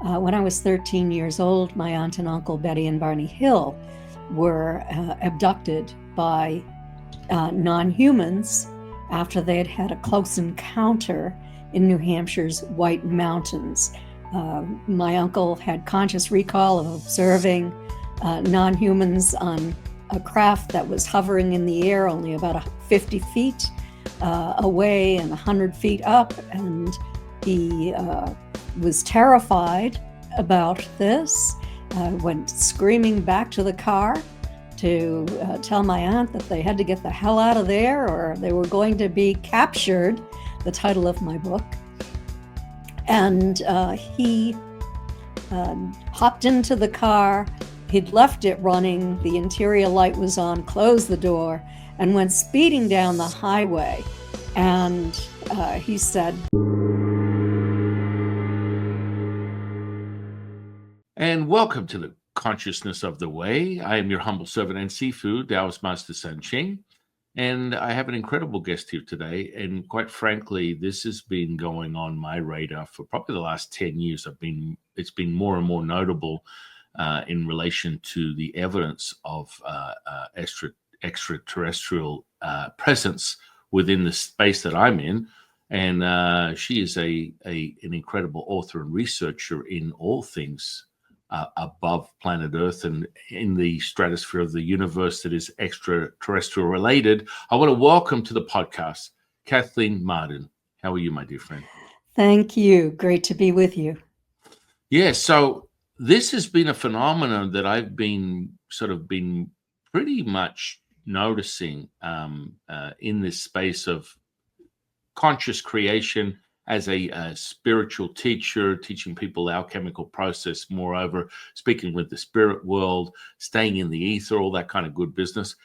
When I was 13 years old, my aunt and uncle, Betty and Barney Hill, were abducted by non-humans after they had had a close encounter in New Hampshire's White Mountains. My uncle had conscious recall of observing non-humans on a craft that was hovering in the air only about 50 feet away and 100 feet up, and he was terrified about this, went screaming back to the car to tell my aunt that they had to get the hell out of there or they were going to be captured, the title of my book. And he hopped into the car. He'd left it running, the interior light was on, closed the door, and went speeding down the highway. And he said, and welcome to the Consciousness of the Way. I am your humble servant and seafood, Taoist Master San Qing, and I have an incredible guest here today. And quite frankly, this has been going on my radar for probably the last 10 years. It's been more and more notable in relation to the evidence of extraterrestrial presence within the space that I'm in. And she is an incredible author and researcher in all things above planet Earth and in the stratosphere of the universe that is extraterrestrial related. I want to welcome to the podcast, Kathleen Marden. How are you, my dear friend? Thank you. Great to be with you. Yeah, so this has been a phenomenon that I've been pretty much noticing in this space of conscious creation as a spiritual teacher, teaching people the alchemical process, moreover, speaking with the spirit world, staying in the ether, all that kind of good business.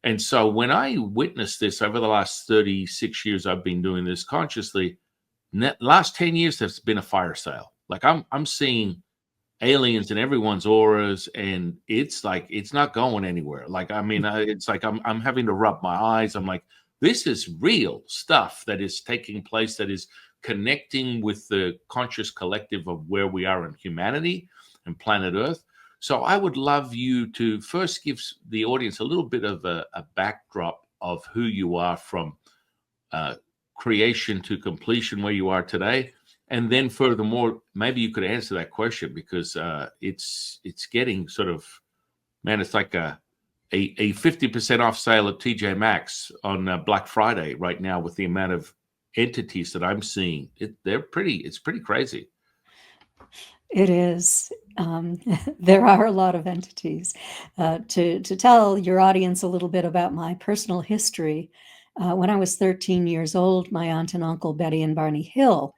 And so when I witnessed this over the last 36 years, I've been doing this consciously. Last 10 years, there's been a fire sale. Like I'm seeing aliens in everyone's auras, and it's like it's not going anywhere. Like it's like I'm having to rub my eyes. I'm like, this is real stuff that is taking place, that is connecting with the conscious collective of where we are in humanity and planet Earth. So I would love you to first give the audience a little bit of a backdrop of who you are from creation to completion, where you are today. And then furthermore, maybe you could answer that question, because it's getting sort of, man, it's like a 50% off sale at TJ Maxx on Black Friday right now with the amount of entities that I'm seeing. It's pretty crazy. It is. There are a lot of entities. To tell your audience a little bit about my personal history, when I was 13 years old, my aunt and uncle, Betty and Barney Hill,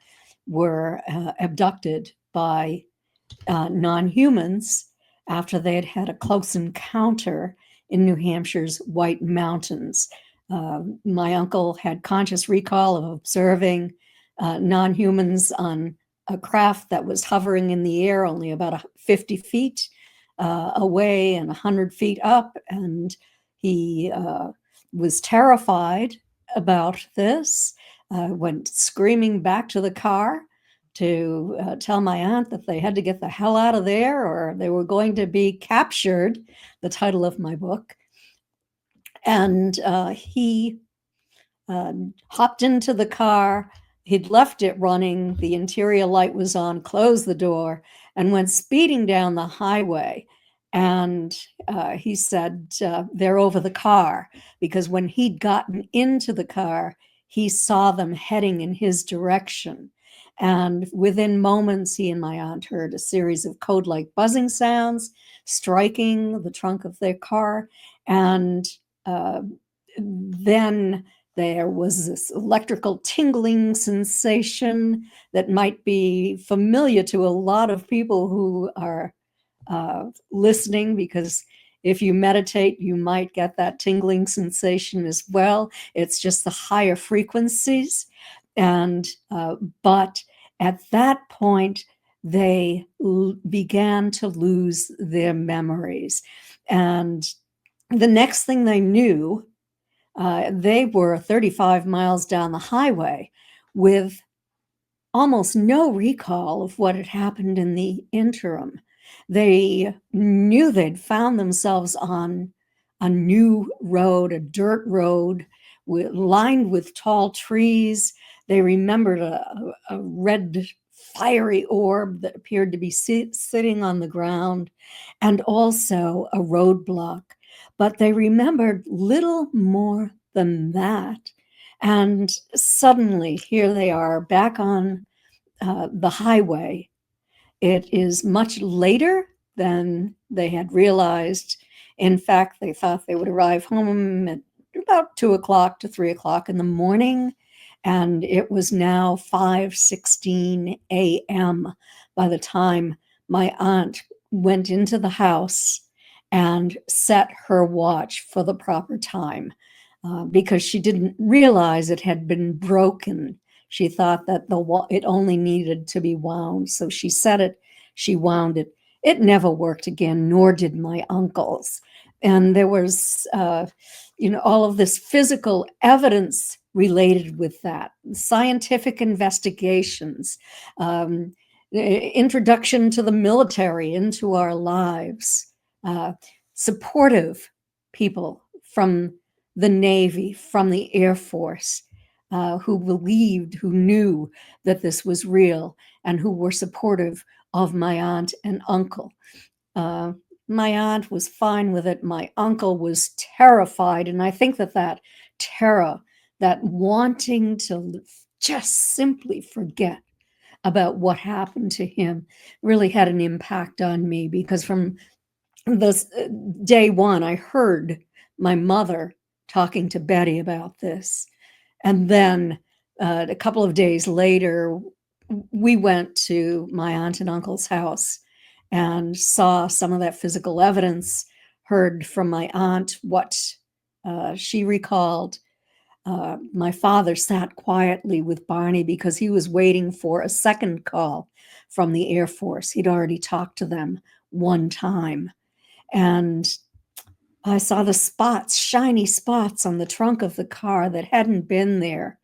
were abducted by non-humans after they had had a close encounter in New Hampshire's White Mountains. My uncle had conscious recall of observing non-humans on a craft that was hovering in the air only about 50 feet away and 100 feet up, and he was terrified about this, went screaming back to the car to tell my aunt that they had to get the hell out of there or they were going to be captured, the title of my book. And he hopped into the car. He'd left it running. The interior light was on, closed the door, and went speeding down the highway. And he said, they're over the car, because when he'd gotten into the car, he saw them heading in his direction. And within moments, he and my aunt heard a series of code-like buzzing sounds striking the trunk of their car. And then there was this electrical tingling sensation that might be familiar to a lot of people who are listening, because if you meditate, you might get that tingling sensation as well. It's just the higher frequencies. And but at that point, they began to lose their memories. And the next thing they knew, they were 35 miles down the highway with almost no recall of what had happened in the interim. They knew they'd found themselves on a new road, a dirt road lined with tall trees. They remembered a red fiery orb that appeared to be sitting on the ground, and also a roadblock. But they remembered little more than that. And suddenly, here they are back on the highway. It is much later than they had realized. In fact, they thought they would arrive home at about 2 o'clock to 3 o'clock in the morning, and it was now 5:16 a.m. by the time my aunt went into the house and set her watch for the proper time, because she didn't realize it had been broken. She thought that it only needed to be wound. So she set it, she wound it. It never worked again, nor did my uncle's. And there was, all of this physical evidence related with that, scientific investigations, introduction to the military into our lives, supportive people from the Navy, from the Air Force, who believed, who knew that this was real, and who were supportive of my aunt and uncle. My aunt was fine with it. My uncle was terrified. And I think that terror, that wanting to just simply forget about what happened to him, really had an impact on me, because from this day one, I heard my mother talking to Betty about this. And then a couple of days later, we went to my aunt and uncle's house and saw some of that physical evidence, heard from my aunt what she recalled. My father sat quietly with Barney because he was waiting for a second call from the Air Force. He'd already talked to them one time. And I saw the spots, shiny spots on the trunk of the car that hadn't been there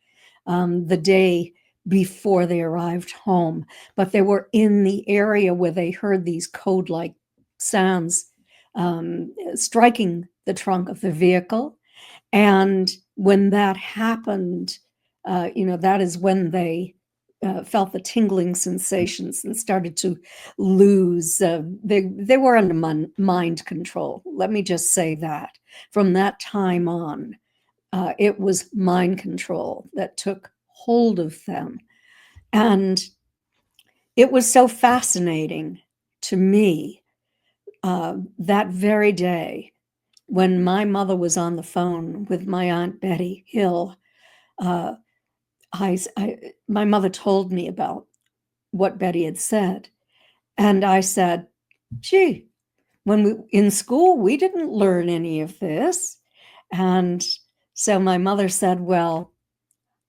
the day before they arrived home, but they were in the area where they heard these code-like sounds striking the trunk of the vehicle. And when that happened, that is when they felt the tingling sensations and started to lose. They were under mind control. Let me just say that. From that time on, it was mind control that took hold of them. And it was so fascinating to me that very day when my mother was on the phone with my Aunt Betty Hill. My mother told me about what Betty had said. And I said, gee, in school, we didn't learn any of this. And so my mother said, well,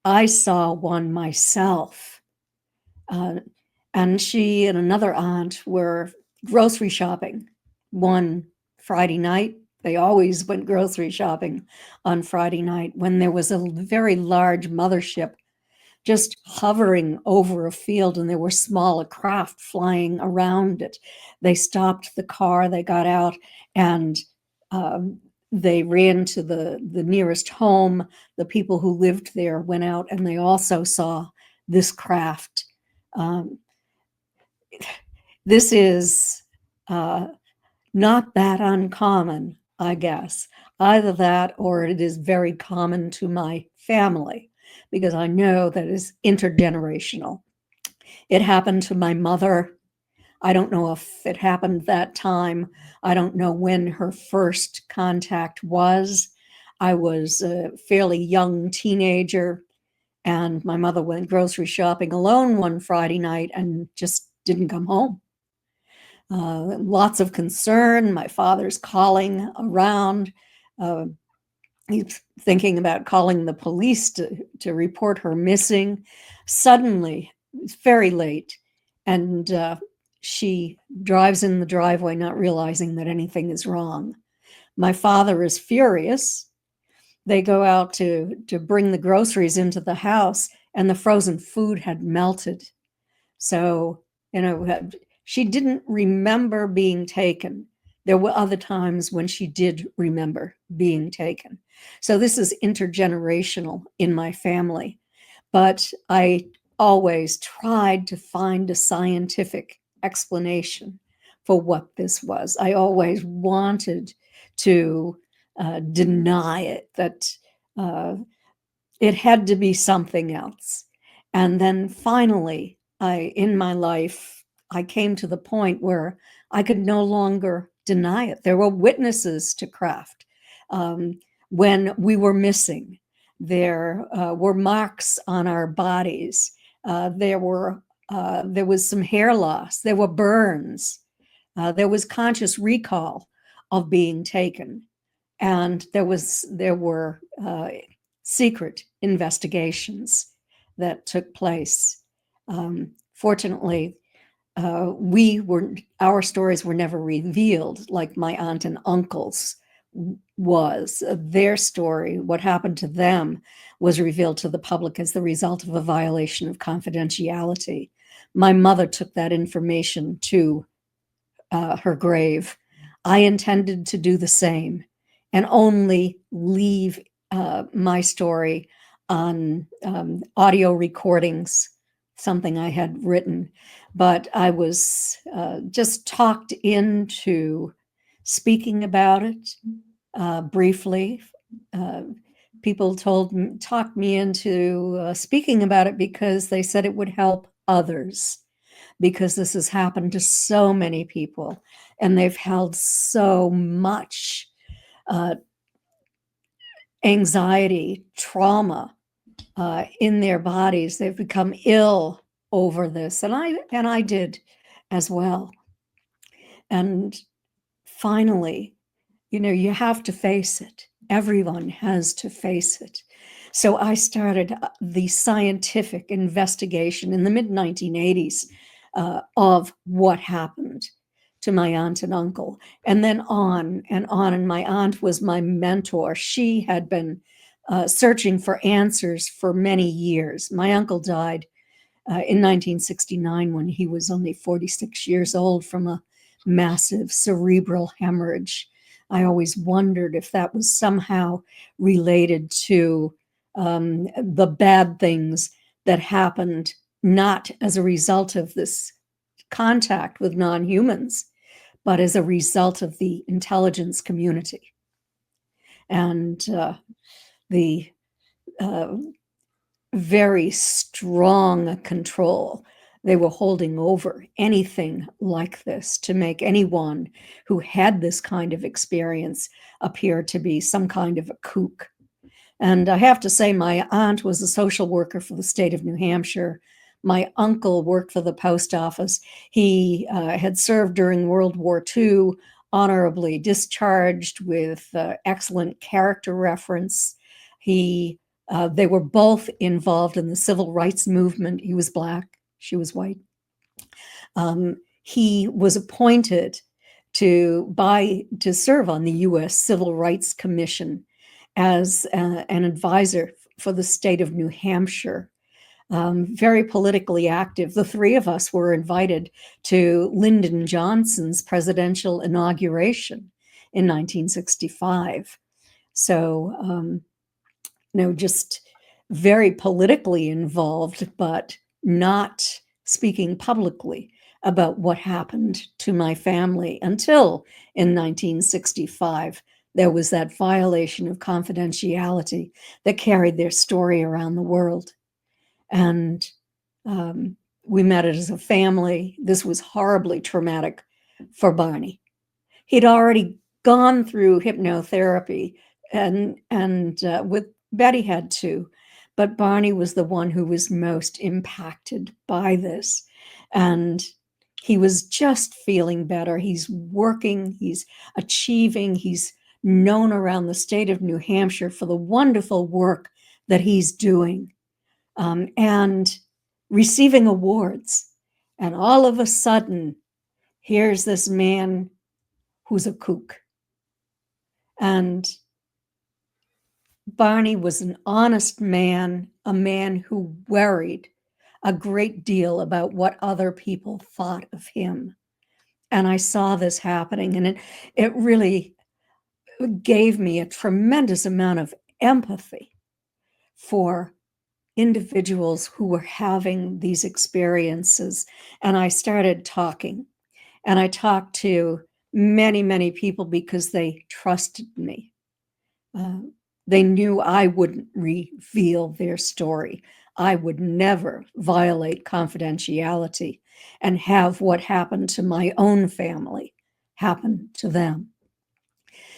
I saw one myself. And she and another aunt were grocery shopping one Friday night. They always went grocery shopping on Friday night when there was a very large mothership just hovering over a field, and there were smaller craft flying around it. They stopped the car, they got out, and they ran to the nearest home. The people who lived there went out, and they also saw this craft. This is not that uncommon, I guess. Either that or it is very common to my family, because I know that it's intergenerational. It happened to my mother. I don't know if it happened that time. I don't know when her first contact was. I was a fairly young teenager, and my mother went grocery shopping alone one Friday night and just didn't come home. Lots of concern. My father's calling around. He's thinking about calling the police to report her missing. Suddenly, it's very late, and she drives in the driveway, not realizing that anything is wrong. My father is furious. They go out to bring the groceries into the house, and the frozen food had melted. So, she didn't remember being taken. There were other times when she did remember being taken. So this is intergenerational in my family. But I always tried to find a scientific explanation for what this was. I always wanted to deny it, that it had to be something else. And then finally, in my life, I came to the point where I could no longer deny it. There were witnesses to craft when we were missing. There were marks on our bodies. There was some hair loss. There were burns. There was conscious recall of being taken, and there were secret investigations that took place. Fortunately, our stories were never revealed like my aunt and uncle's was. Their story, what happened to them, was revealed to the public as the result of a violation of confidentiality. My mother took that information to her grave. I intended to do the same and only leave my story on audio recordings, something I had written. But I was just talked into speaking about it briefly. People talked me into speaking about it because they said it would help others, because this has happened to so many people and they've held so much anxiety, trauma in their bodies. They've become ill over this, and I did as well. And finally, you have to face it. Everyone has to face it. So I started the scientific investigation in the mid-1980s of what happened to my aunt and uncle, and then on and on. And my aunt was my mentor. She had been searching for answers for many years. My uncle died in 1969 when he was only 46 years old from a massive cerebral hemorrhage. I always wondered if that was somehow related to the bad things that happened, not as a result of this contact with non-humans, but as a result of the intelligence community and the very strong control they were holding over anything like this to make anyone who had this kind of experience appear to be some kind of a kook. And I have to say, my aunt was a social worker for the state of New Hampshire. My uncle worked for the post office. He had served during World War II, honorably discharged with excellent character reference. They were both involved in the civil rights movement. He was Black, she was white. He was appointed to serve on the U.S. Civil Rights Commission as an advisor for the state of New Hampshire. Very politically active. The three of us were invited to Lyndon Johnson's presidential inauguration in 1965. So, just very politically involved, but not speaking publicly about what happened to my family until in 1965. There was that violation of confidentiality that carried their story around the world. And we met as a family. This was horribly traumatic for Barney. He'd already gone through hypnotherapy, and with Betty had too, but Barney was the one who was most impacted by this. And he was just feeling better. He's working, he's achieving, he's known around the state of New Hampshire for the wonderful work that he's doing. And receiving awards. And all of a sudden, here's this man who's a kook. And Barney was an honest man, a man who worried a great deal about what other people thought of him. And I saw this happening, and it really gave me a tremendous amount of empathy for individuals who were having these experiences. And I started talking, and I talked to many, many people because they trusted me. They knew I wouldn't reveal their story. I would never violate confidentiality and have what happened to my own family happen to them.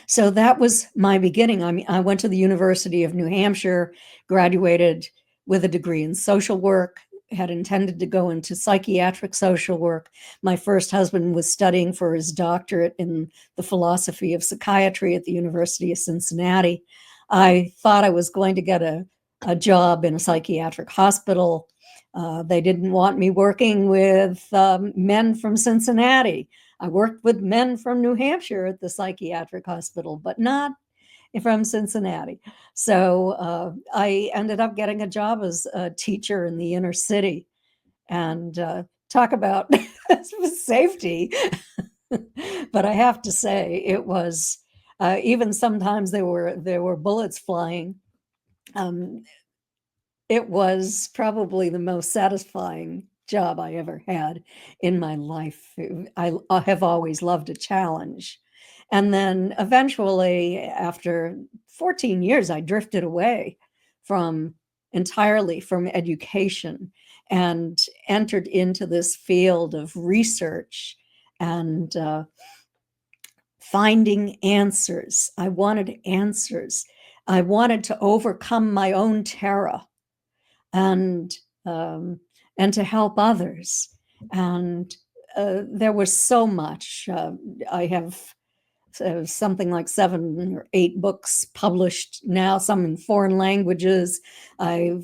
So that was my beginning. I mean, I went to the University of New Hampshire, graduated with a degree in social work, had intended to go into psychiatric social work. My first husband was studying for his doctorate in the philosophy of psychiatry at the University of Cincinnati. I thought I was going to get a job in a psychiatric hospital. They didn't want me working with men from Cincinnati. I worked with men from New Hampshire at the psychiatric hospital, but not from Cincinnati. So I ended up getting a job as a teacher in the inner city. And talk about safety. But I have to say, it was even sometimes there were bullets flying. It was probably the most satisfying job I ever had in my life. I have always loved a challenge. And then eventually, after 14 years, I drifted away entirely from education and entered into this field of research and finding answers. I wanted answers. I wanted to overcome my own terror and to help others. And there was so much. I have something like 7 or 8 books published now, some in foreign languages. I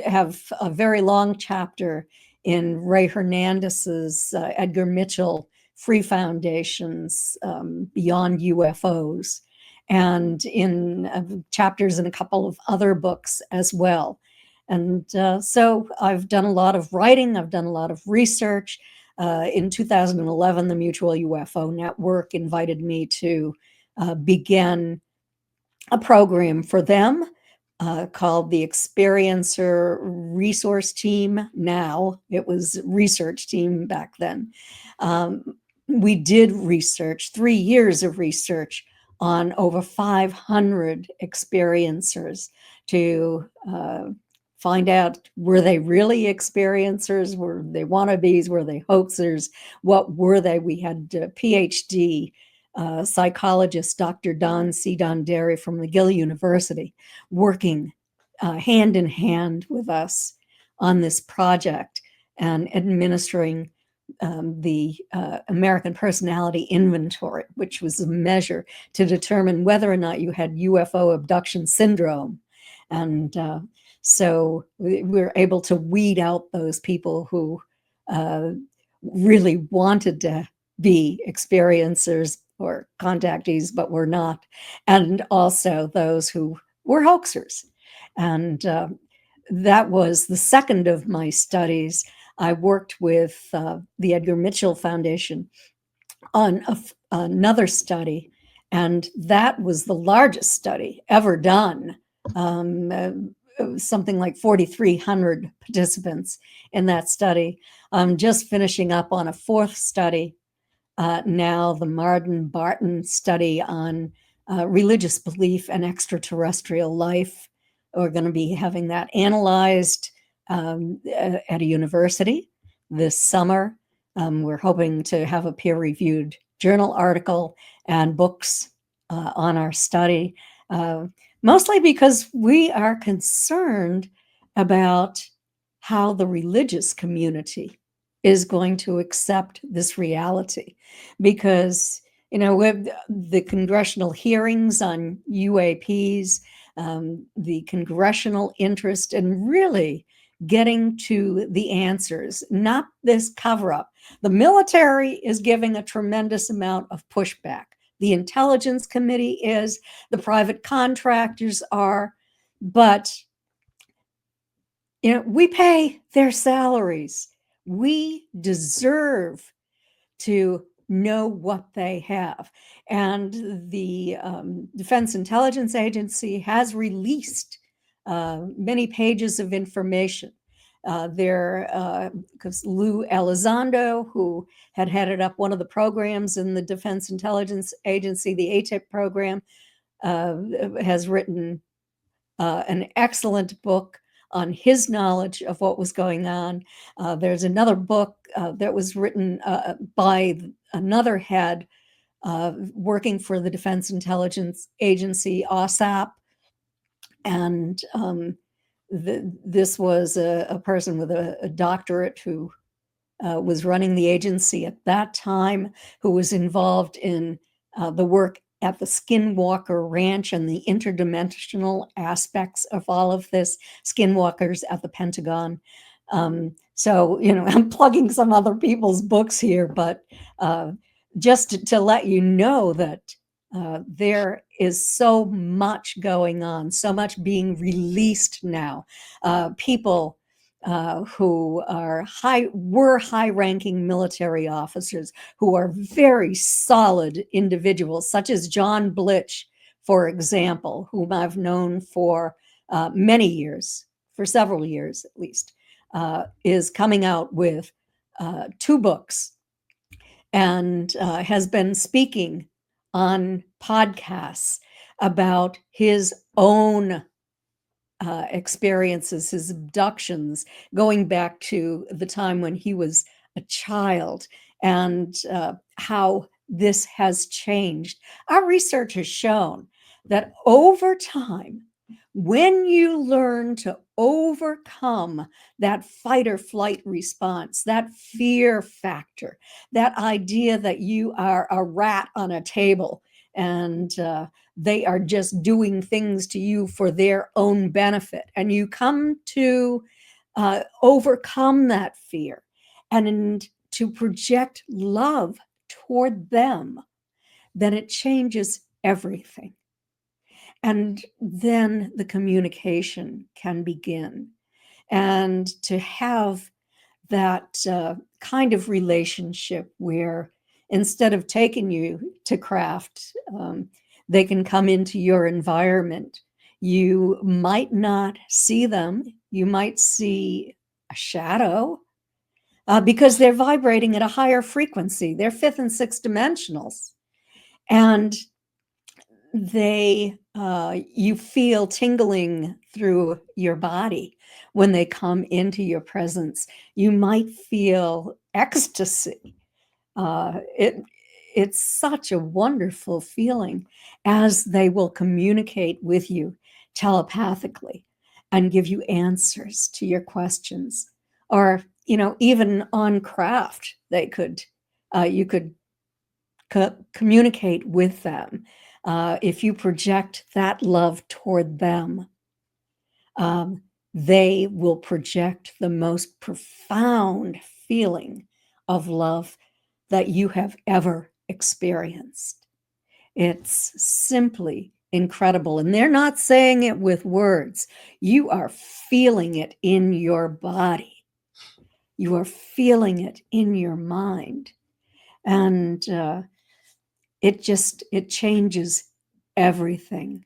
have a very long chapter in Ray Hernandez's Edgar Mitchell Free Foundation's Beyond UFOs, and in chapters in a couple of other books as well. And so I've done a lot of writing, I've done a lot of research. In 2011, the Mutual UFO Network invited me to begin a program for them called the Experiencer Resource Team. Now, it was research team back then. We did research, 3 years of research on over 500 experiencers to find out, were they really experiencers? Were they wannabes? Were they hoaxers? What were they? We had PhD psychologist Dr. Don C. Donderi from McGill University working hand in hand with us on this project and administering the American Personality Inventory, which was a measure to determine whether or not you had UFO abduction syndrome. And so we're able to weed out those people who really wanted to be experiencers or contactees, but were not, and also those who were hoaxers. And that was the second of my studies. I worked with the Edgar Mitchell Foundation on another study, and that was the largest study ever done. Something like 4,300 participants in that study. I'm just finishing up on a fourth study now, the Marden-Barton study on religious belief and extraterrestrial life. We're going to be having that analyzed at a university this summer. We're hoping to have a peer-reviewed journal article and books on our study. Mostly because we are concerned about how the religious community is going to accept this reality. Because, with the congressional hearings on UAPs, the congressional interest in really getting to the answers, not this cover-up. The military is giving a tremendous amount of pushback the intelligence committee is, the private contractors are, but we pay their salaries. We deserve to know what they have. And the Defense Intelligence Agency has released many pages of information. Because Lou Elizondo, who had headed up one of the programs in the Defense Intelligence Agency, the ATIP program, has written an excellent book on his knowledge of what was going on. There's another book that was written by another head working for the Defense Intelligence Agency, OSAP, and this was a person with a doctorate who was running the agency at that time, who was involved in the work at the Skinwalker Ranch and the interdimensional aspects of all of this, Skinwalkers at the Pentagon. So, I'm plugging some other people's books here, but just to let you know that there is so much going on, so much being released now. People who were high-ranking military officers who are very solid individuals, such as John Blitch, for example, whom I've known for many years, for several years at least, is coming out with 2 books and has been speaking on podcasts about his own experiences, his abductions, going back to the time when he was a child, and how this has changed. Our research has shown that over time, when you learn to overcome that fight or flight response, that fear factor, that idea that you are a rat on a table and they are just doing things to you for their own benefit, and you come to overcome that fear and to project love toward them, then it changes everything. And then the communication can begin. And to have that kind of relationship where instead of taking you to craft, they can come into your environment. You might not see them. You might see a shadow because they're vibrating at a higher frequency. They're 5th and 6th dimensionals. And you feel tingling through your body when they come into your presence. You might feel ecstasy. It's such a wonderful feeling as they will communicate with you telepathically and give you answers to your questions. Or, even on craft, you could communicate with them. If you project that love toward them, they will project the most profound feeling of love that you have ever experienced. It's simply incredible. And they're not saying it with words. You are feeling it in your body. You are feeling it in your mind. And it changes everything.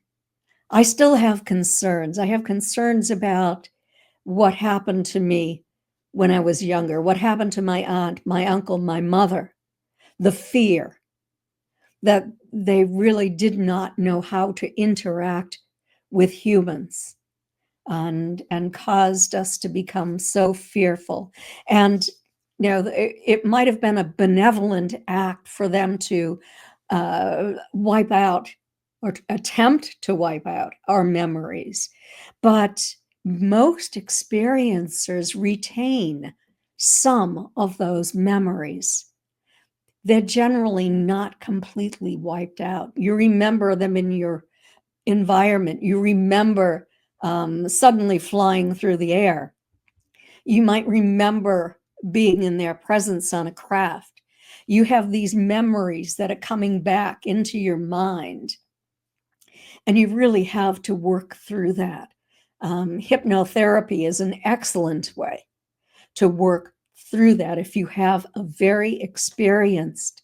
I still have concerns. I have concerns about what happened to me when I was younger, what happened to my aunt, my uncle, my mother, the fear that they really did not know how to interact with humans and caused us to become so fearful. And, it might have been a benevolent act for them to wipe out or attempt to wipe out our memories. But most experiencers retain some of those memories. They're generally not completely wiped out. You remember them in your environment. You remember suddenly flying through the air. You might remember being in their presence on a craft. You have these memories that are coming back into your mind, and you really have to work through that. Hypnotherapy is an excellent way to work through that. If you have a very experienced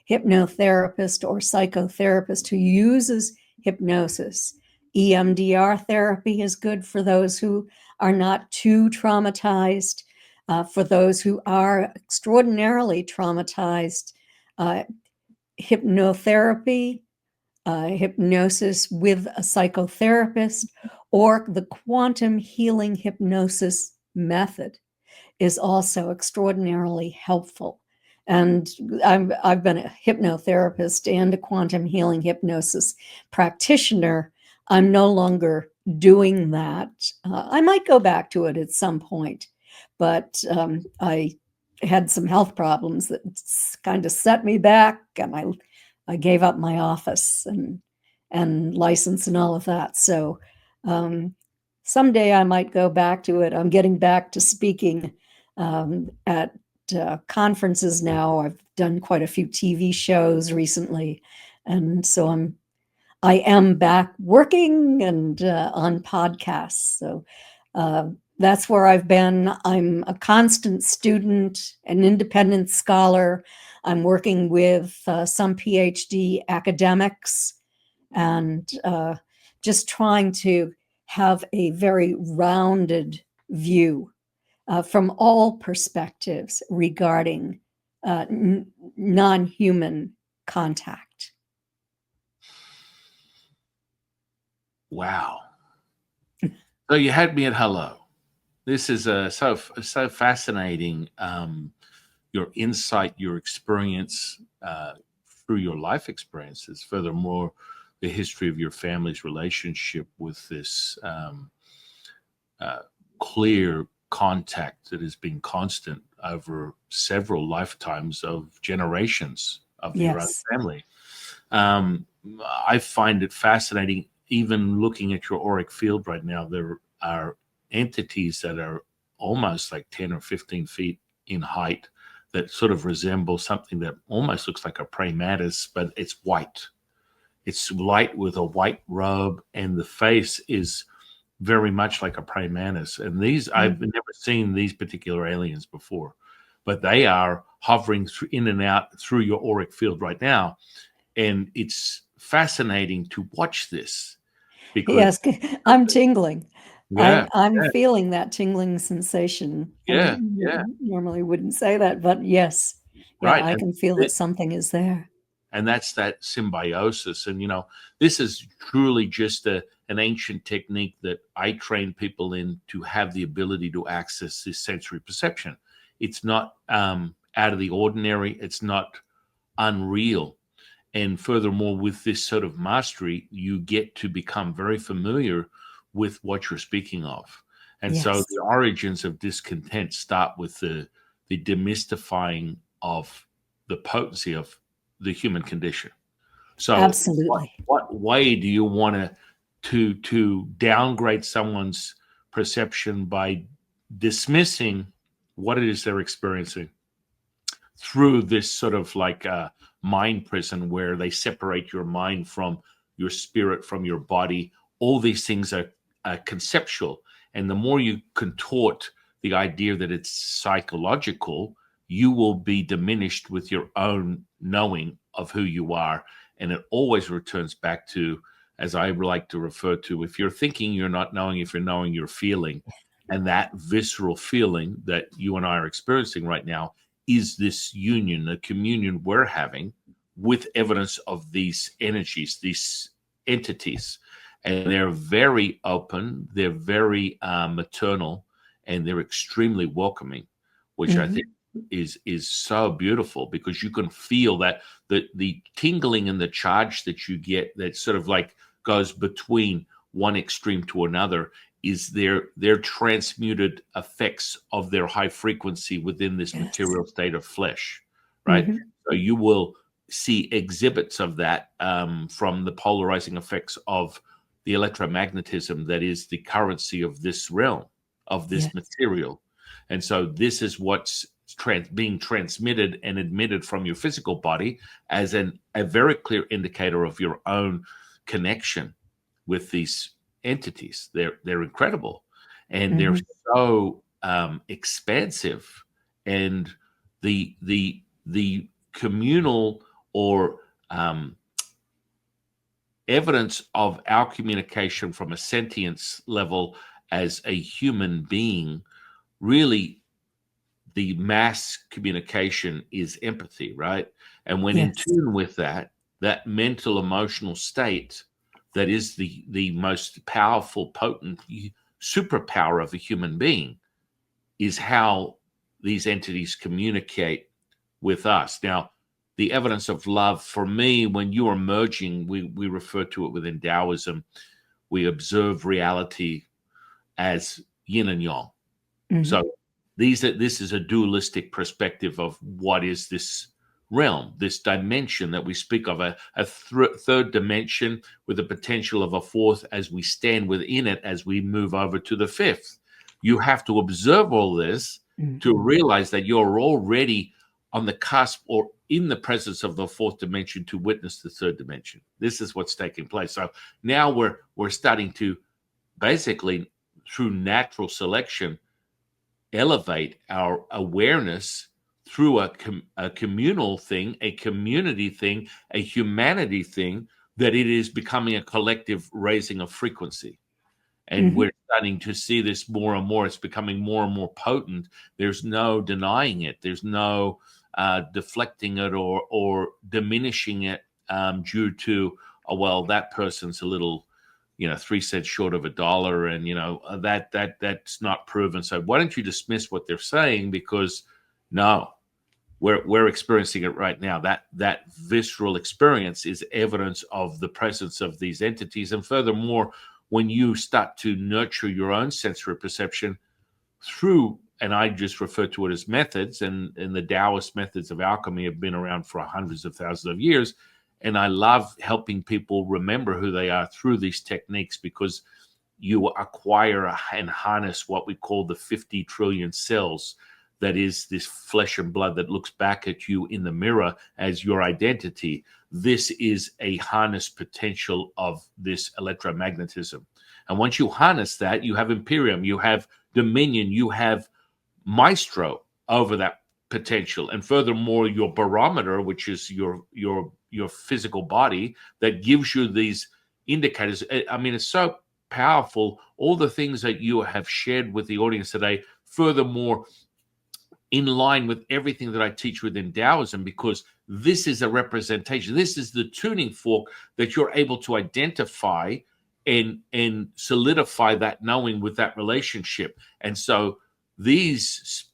hypnotherapist or psychotherapist who uses hypnosis, EMDR therapy is good for those who are not too traumatized. For those who are extraordinarily traumatized, hypnotherapy, hypnosis with a psychotherapist, or the quantum healing hypnosis method is also extraordinarily helpful. And I've been a hypnotherapist and a quantum healing hypnosis practitioner. I'm no longer doing that. I might go back to it at some point, but I had some health problems that kind of set me back, and I gave up my office and license and all of that. So someday I might go back to it. I'm getting back to speaking at conferences now. I've done quite a few TV shows recently, and so I am back working and on podcasts. So that's where I've been. I'm a constant student, an independent scholar. I'm working with some PhD academics, and just trying to have a very rounded view from all perspectives regarding non-human contact. Wow. So you had me at hello. This is so fascinating. Your insight, your experience through your life experiences. Furthermore, the history of your family's relationship with this clear contact that has been constant over several lifetimes of generations of your own family. I find it fascinating, even looking at your auric field right now. There are entities that are almost like 10 or 15 feet in height that sort of resemble something that almost looks like a praying mantis, but it's white. It's light with a white robe, and the face is very much like a praying mantis. And these, I've never seen these particular aliens before, but they are hovering in and out through your auric field right now. And it's fascinating to watch this. Yes, I'm tingling. Yeah, I'm feeling that tingling sensation. yeah. Normally wouldn't say that, but yes. Yeah, Right. I can feel that something is there. And that's that symbiosis. And, this is truly just an ancient technique that I train people in to have the ability to access this sensory perception. It's not out of the ordinary. It's not unreal. And furthermore, with this sort of mastery, you get to become very familiar with what you're speaking of. And so the origins of discontent start with the demystifying of the potency of the human condition. So absolutely, what way do you want to downgrade someone's perception by dismissing what it is they're experiencing through this sort of like a mind prison where they separate your mind from your spirit, from your body? All these things are conceptual. And the more you contort the idea that it's psychological, you will be diminished with your own knowing of who you are. And it always returns back to, as I like to refer to, if you're thinking, you're not knowing. If you're knowing, you're feeling. And that visceral feeling that you and I are experiencing right now is this union, the communion we're having with evidence of these energies, these entities. And they're very open, they're very maternal, and they're extremely welcoming, which I think is so beautiful, because you can feel that the tingling and the charge that you get that sort of like goes between one extreme to another is their transmuted effects of their high frequency within this material state of flesh, right? So you will see exhibits of that from the polarizing effects of the electromagnetism that is the currency of this realm, of this material. And so this is what's being transmitted and admitted from your physical body as a very clear indicator of your own connection with these entities. They're incredible, and they're so expansive, and the communal or evidence of our communication from a sentience level as a human being, really the mass communication is empathy, right? And when in tune with that mental emotional state that is the most powerful, potent superpower of a human being, is how these entities communicate with us. Now, the evidence of love, for me, when you are merging, we refer to it within Taoism, we observe reality as yin and yang. So this is a dualistic perspective of what is this realm, this dimension that we speak of, a third dimension with the potential of a fourth as we stand within it, as we move over to the fifth. You have to observe all this to realize that you're already on the cusp or in the presence of the fourth dimension to witness the third dimension. This is what's taking place. So now we're starting to basically, through natural selection, elevate our awareness through a communal thing, a community thing, a humanity thing, that it is becoming a collective raising of frequency. And we're starting to see this more and more. It's becoming more and more potent. There's no denying it. There's no deflecting it or diminishing it due to, oh, well, that person's a little, 3 cents short of $1, and that's not proven. So why don't you dismiss what they're saying? Because no, we're experiencing it right now. That visceral experience is evidence of the presence of these entities. And furthermore, when you start to nurture your own sensory perception through, and I just refer to it as methods, and the Taoist methods of alchemy have been around for hundreds of thousands of years. And I love helping people remember who they are through these techniques, because you acquire and harness what we call the 50 trillion cells. That is this flesh and blood that looks back at you in the mirror as your identity. This is a harnessed potential of this electromagnetism. And once you harness that, you have Imperium, you have Dominion, you have Maestro over that potential. And furthermore, your barometer, which is your physical body, that gives you these indicators. I mean, it's so powerful, all the things that you have shared with the audience today. Furthermore, in line with everything that I teach within Taoism, because this is a representation. This is the tuning fork that you're able to identify and solidify that knowing with that relationship. And so these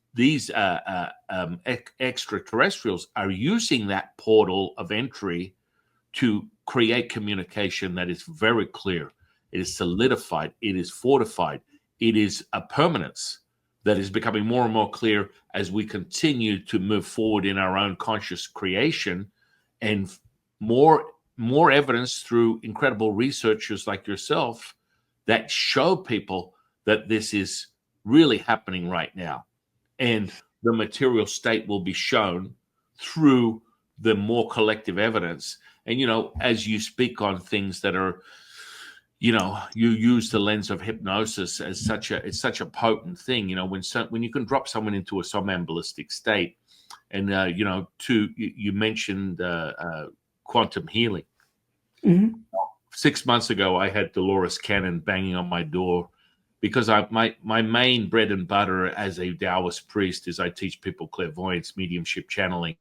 extraterrestrials are using that portal of entry to create communication that is very clear. It is solidified. It is fortified. It is a permanence that is becoming more and more clear as we continue to move forward in our own conscious creation, and more evidence through incredible researchers like yourself that show people that this is really happening right now. And the material state will be shown through the more collective evidence. And, as you speak on things that are, you use the lens of hypnosis as such a potent thing. When you can drop someone into a somnambulistic state, and you mentioned quantum healing. 6 months ago, I had Dolores Cannon banging on my door, because my main bread and butter as a Taoist priest is I teach people clairvoyance, mediumship, channeling,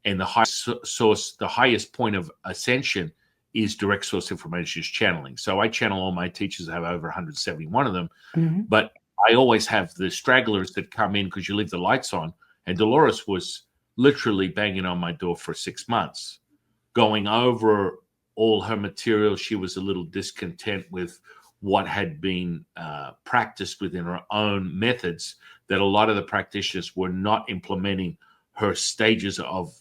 and the highest point of ascension is direct source information, is channeling. So I channel all my teachers. I have over 171 of them. But I always have the stragglers that come in because you leave the lights on. And Dolores was literally banging on my door for 6 months, going over all her material. She was a little discontent with what had been practiced within her own methods, that a lot of the practitioners were not implementing her stages of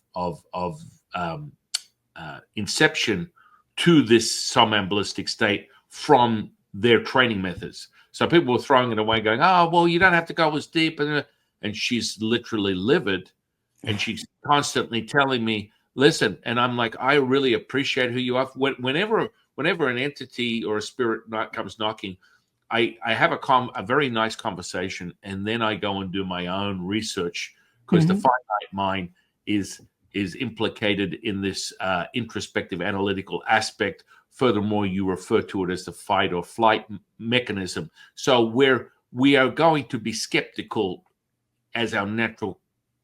inception to this somnambulistic state from their training methods. So people were throwing it away, going, "Oh, well, you don't have to go as deep." And and she's literally livid, and she's constantly telling me, listen, and I'm like, I really appreciate who you are. Whenever an entity or a spirit comes knocking, I have a very nice conversation, and then I go and do my own research, because the finite mind is implicated in this introspective analytical aspect. Furthermore, you refer to it as the fight or flight mechanism. So we are going to be skeptical as our natural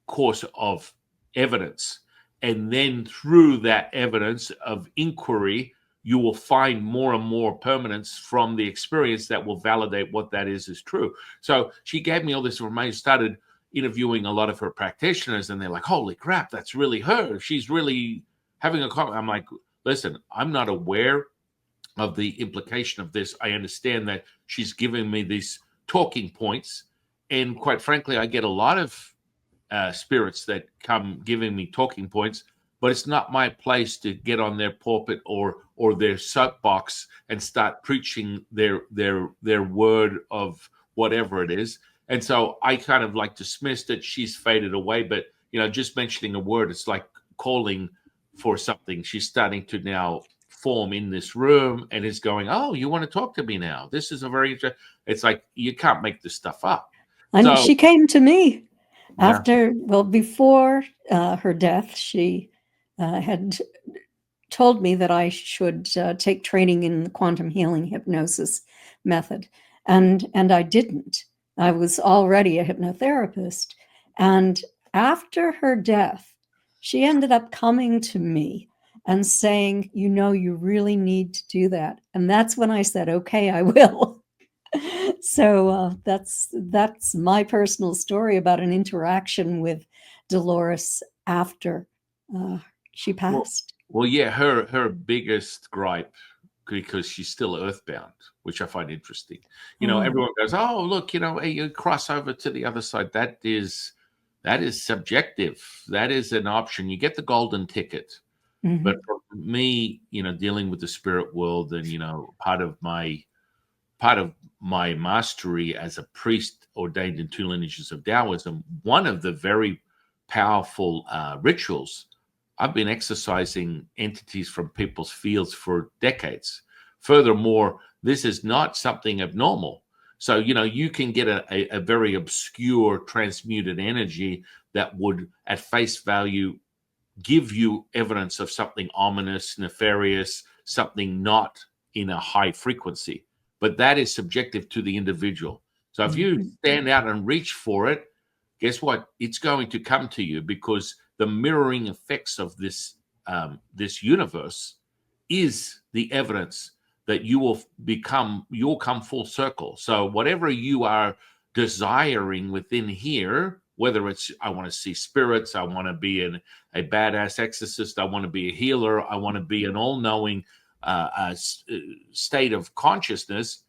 course of evidence. And then through that evidence of inquiry, you will find more and more permanence from the experience that will validate what that is true. So she gave me all this information, started interviewing a lot of her practitioners, and they're like, holy crap, that's really her. She's really having a comment. I'm like, listen, I'm not aware of the implication of this. I understand that she's giving me these talking points. And quite frankly, I get a lot of spirits that come giving me talking points, but it's not my place to get on their pulpit or their soapbox and start preaching their word of whatever it is. And so I kind of like dismissed it. She's faded away, but just mentioning a word, it's like calling for something. She's starting to now form in this room and is going, oh, you want to talk to me now? This is a very interesting. It's like, you can't make this stuff up. And so, she came to me before her death. She had told me that I should take training in the quantum healing hypnosis method. And I didn't. I was already a hypnotherapist. And after her death, she ended up coming to me and saying, you really need to do that. And that's when I said, okay, I will. So that's my personal story about an interaction with Dolores after she passed. Well, yeah, her biggest gripe, because she's still earthbound, which I find interesting. Everyone goes, oh, look, hey, you cross over to the other side. That is subjective. That is an option. You get the golden ticket. But for me, dealing with the spirit world, and part of my mastery as a priest ordained in 2 lineages of Taoism, one of the very powerful rituals, I've been exercising entities from people's fields for decades. Furthermore, this is not something abnormal. So, you can get a very obscure transmuted energy that would, at face value, give you evidence of something ominous, nefarious, something not in a high frequency. But that is subjective to the individual. So if you stand out and reach for it, guess what? It's going to come to you, because the mirroring effects of this universe is the evidence that you'll come full circle. So whatever you are desiring within here, whether it's, I want to see spirits, I want to be a badass exorcist, I want to be a healer, I want to be an all-knowing state of consciousness,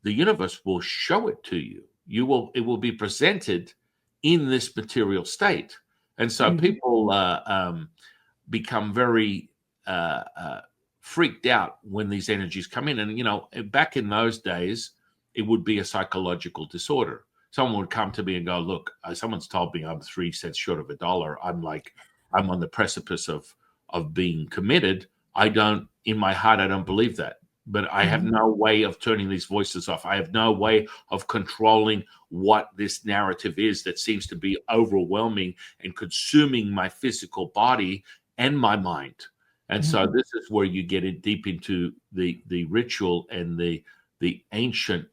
the universe will show it to you. It will be presented in this material state. And so people become very freaked out when these energies come in. And, back in those days, it would be a psychological disorder. Someone would come to me and go, look, someone's told me I'm 3 cents short of $1. I'm on the precipice of being committed. In my heart, I don't believe that. But I have no way of turning these voices off. I have no way of controlling what this narrative is that seems to be overwhelming and consuming my physical body and my mind. And so this is where you get it deep into the ritual and the ancient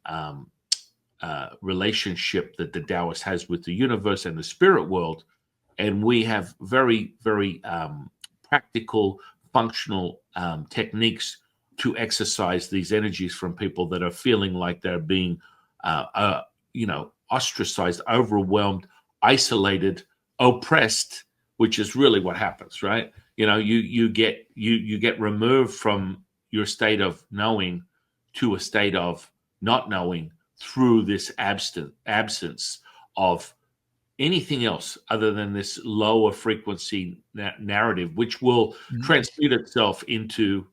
relationship that the Taoist has with the universe and the spirit world. And we have very, very practical, functional techniques to exercise these energies from people that are feeling like they're being, ostracized, overwhelmed, isolated, oppressed, which is really what happens, right? You get removed from your state of knowing to a state of not knowing through this absence of anything else other than this lower frequency narrative, which will transmute itself into,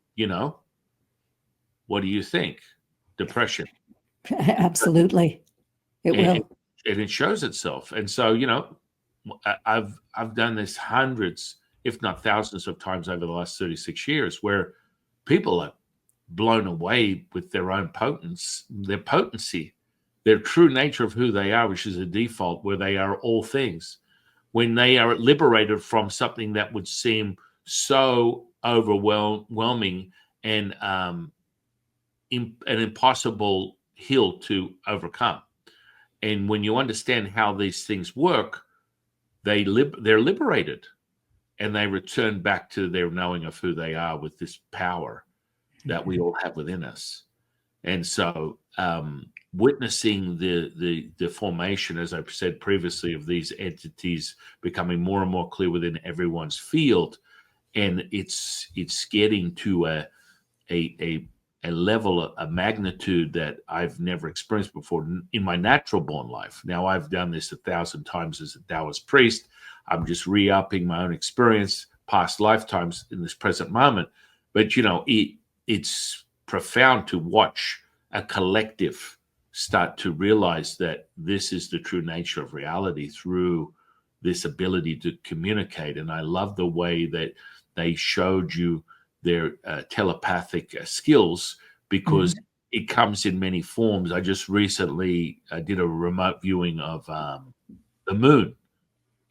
what do you think? Depression. Absolutely. It will. it shows itself. And so, I've done this hundreds, if not thousands of times over the last 36 years, where people are blown away with their own potency, their true nature of who they are, which is a default where they are all things. When they are liberated from something that would seem so overwhelming and an impossible hill to overcome. And when you understand how these things work, they're liberated, and they return back to their knowing of who they are with this power that we all have within us. And so witnessing the formation, as I've said previously, of these entities becoming more and more clear within everyone's field, and it's getting to a level, a magnitude that I've never experienced before in my natural born life. Now, I've done this 1,000 times as a Taoist priest. I'm just re-upping my own experience, past lifetimes in this present moment. But, it's profound to watch a collective start to realize that this is the true nature of reality through this ability to communicate. And I love the way that they showed you their telepathic skills, because it comes in many forms. I just recently did a remote viewing of the moon,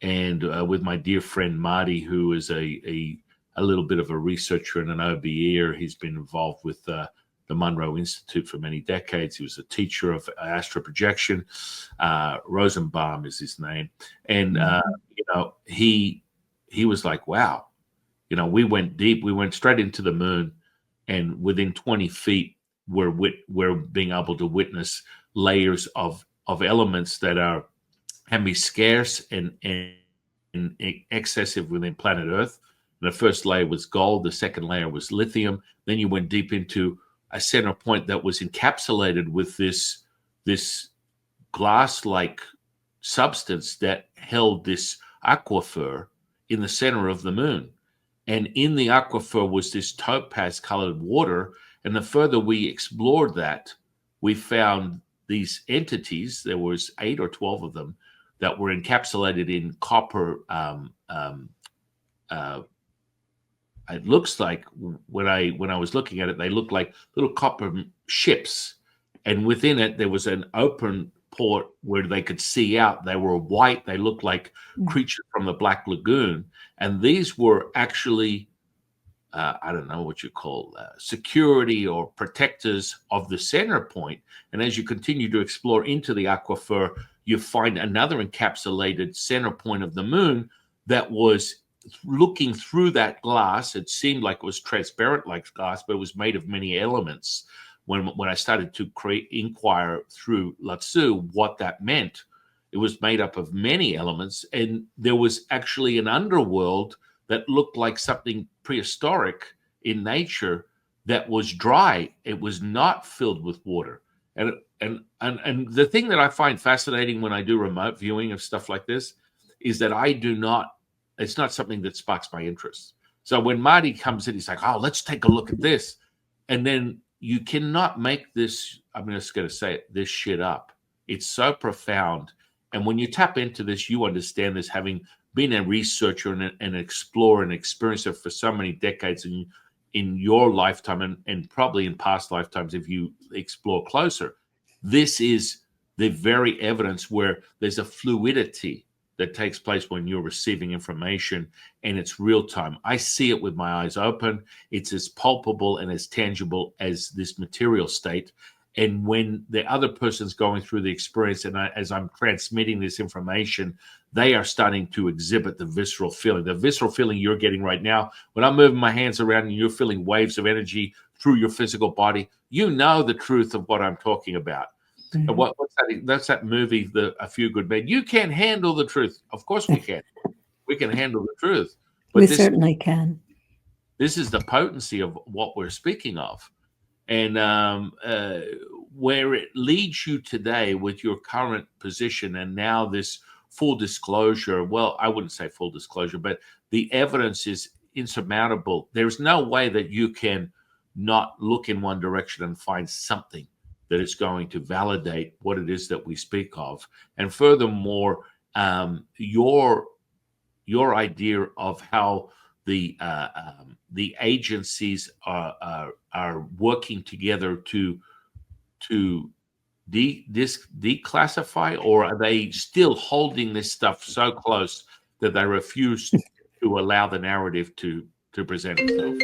and with my dear friend Marty, who is a little bit of a researcher and an OBE. He's been involved with the Monroe Institute for many decades. He was a teacher of astral projection. Rosenbaum is his name. And, he was like, wow, we went deep. We went straight into the moon, and within 20 feet, we're being able to witness layers of elements that can be scarce and excessive within planet Earth. The first layer was gold. The second layer was lithium. Then you went deep into a center point that was encapsulated with this glass-like substance that held this aquifer in the center of the moon. And in the aquifer was this topaz-colored water. And the further we explored that, we found these entities. There was 8 or 12 of them that were encapsulated in copper. It looks like, when I was looking at it, they looked like little copper ships, and within it there was an open port where they could see out. They were white. They looked like creatures from the Black Lagoon, and these were actually I don't know what you call security or protectors of the center point. And as you continue to explore into the aquifer, you find another encapsulated center point of the moon that was looking through that glass. It seemed like it was transparent like glass, but it was made of many elements. When I started to inquire through Lao-Tzu what that meant, it was made up of many elements, and there was actually an underworld that looked like something prehistoric in nature that was dry. It was not filled with water. And the thing that I find fascinating when I do remote viewing of stuff like this is that it's not something that sparks my interest. So when Marty comes in, he's like, oh, let's take a look at this. And then you cannot make this, I'm just going to say it, this shit up. It's so profound. And when you tap into this, you understand this, having been a researcher and an explorer and experiencer for so many decades in your lifetime and probably in past lifetimes if you explore closer. This is the very evidence where there's a fluidity that takes place when you're receiving information, and it's real time. I see it with my eyes open. It's as palpable and as tangible as this material state. And when the other person's going through the experience, and as I'm transmitting this information, they are starting to exhibit the visceral feeling you're getting right now. When I'm moving my hands around and you're feeling waves of energy through your physical body, you know the truth of what I'm talking about. Mm-hmm. And what's that? That's that movie, A Few Good Men. You can't handle the truth. Of course we can. We can handle the truth. But we certainly can. This is the potency of what we're speaking of. And where it leads you today with your current position and now this full disclosure, well, I wouldn't say full disclosure, but the evidence is insurmountable. There's no way that you can not look in one direction and find something that is going to validate what it is that we speak of. And furthermore, your idea of how the agencies are working together to declassify, or are they still holding this stuff so close that they refuse to allow the narrative to present itself?